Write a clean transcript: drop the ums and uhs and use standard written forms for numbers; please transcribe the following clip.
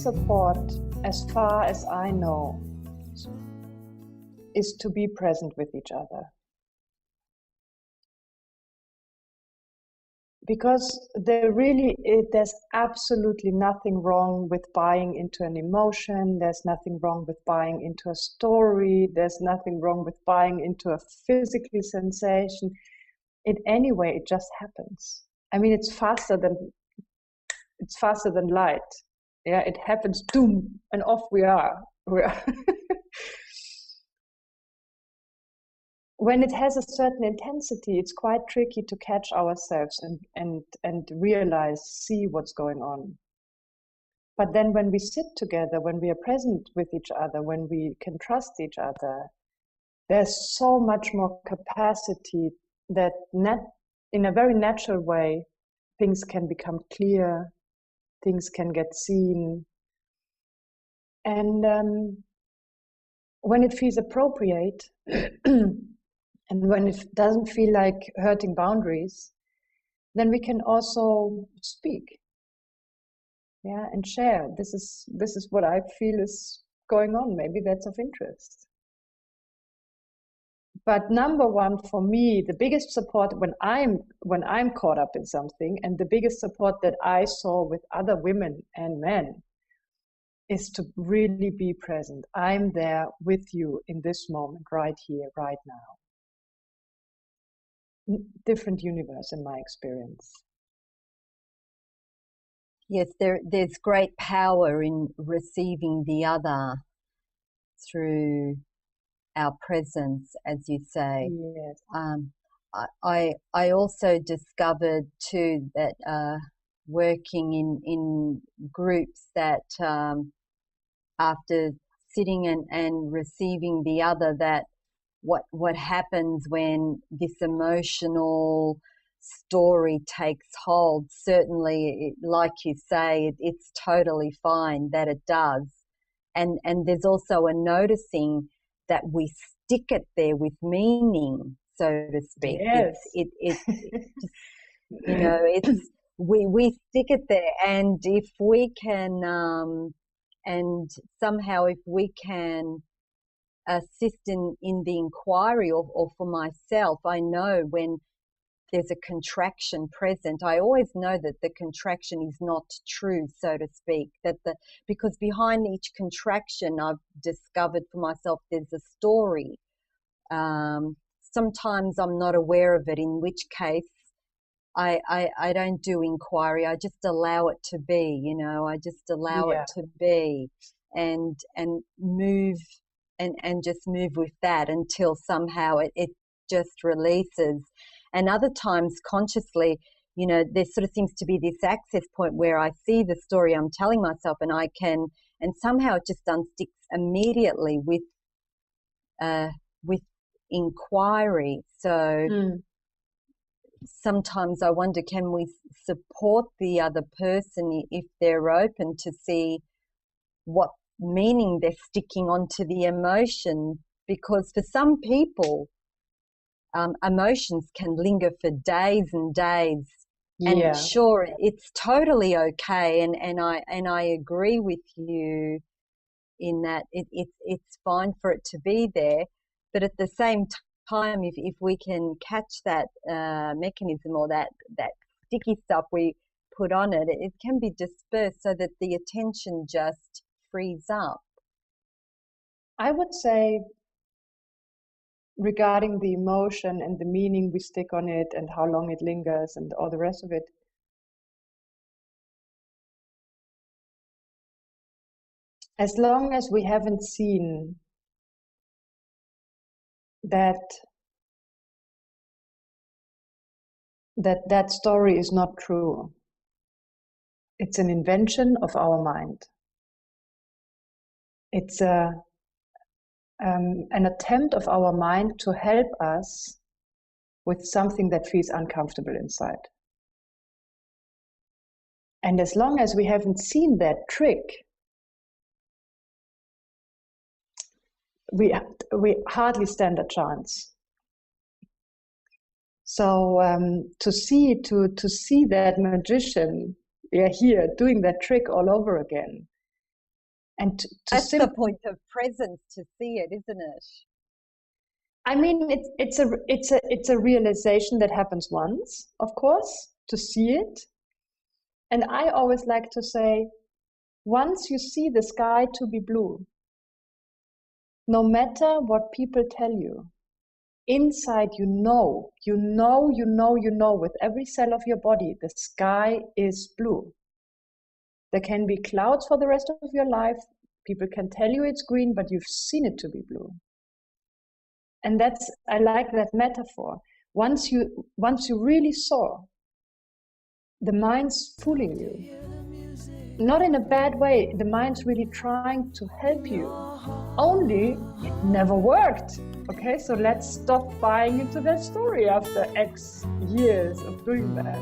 support, as far as I know, is to be present with each other. Because there's absolutely nothing wrong with buying into an emotion. There's nothing wrong with buying into a story. There's nothing wrong with buying into a physical sensation. In any way, it just happens. I mean, it's faster than light. Yeah, it happens, boom, and off we are. When it has a certain intensity, it's quite tricky to catch ourselves and realize, see what's going on. But then when we sit together, when we are present with each other, when we can trust each other, there's so much more capacity that in a very natural way, things can become clear, things can get seen. And when it feels appropriate, and when it doesn't feel like hurting boundaries, then we can also speak, yeah, and share. This is what I feel is going on. Maybe that's of interest. But number one for me, the biggest support when I'm caught up in something, and the biggest support that I saw with other women and men, is to really be present. I'm there with you in this moment, right here, right now. Different universe in my experience. Yes, there's great power in receiving the other through our presence, as you say. Yes. I also discovered too that working in groups that after sitting and receiving the other, that what happens when this emotional story takes hold, certainly, like you say, it's totally fine that it does. And there's also a noticing that we stick it there with meaning, so to speak. Yes. It's you know, it's we stick it there, and if we can and somehow if we can assist in the inquiry, or for myself, I know when there's a contraction present, I always know that the contraction is not true, so to speak, because behind each contraction, I've discovered for myself, there's a story. Sometimes I'm not aware of it, in which case I don't do inquiry. I just allow it to be, I just allow it to be, and move and just move with that until somehow it just releases. And other times consciously, there sort of seems to be this access point where I see the story I'm telling myself, and somehow it just unsticks immediately with inquiry. So sometimes I wonder, can we support the other person if they're open to see what meaning they're sticking onto the emotion? Because for some people, emotions can linger for days and days. And sure, it's totally okay, and I agree with you in that it's fine for it to be there, but at the same time, if we can catch that mechanism or that sticky stuff we put on it, it can be dispersed so that the attention just frees up. I would say, regarding the emotion and the meaning we stick on it and how long it lingers and all the rest of it, as long as we haven't seen that story is not true, it's an invention of our mind. It's an attempt of our mind to help us with something that feels uncomfortable inside. And as long as we haven't seen that trick, we hardly stand a chance. So to see that magician here doing that trick all over again, And to that's the point of presence, to see it, isn't it? I mean, it's a realization that happens once, of course, to see it. And I always like to say, once you see the sky to be blue, no matter what people tell you, inside you know with every cell of your body, the sky is blue. There can be clouds for the rest of your life. People can tell you it's green, but you've seen it to be blue. And I like that metaphor. Once you really saw, the mind's fooling you. Not in a bad way. The mind's really trying to help you. Only it never worked. Okay, so let's stop buying into that story after X years of doing that.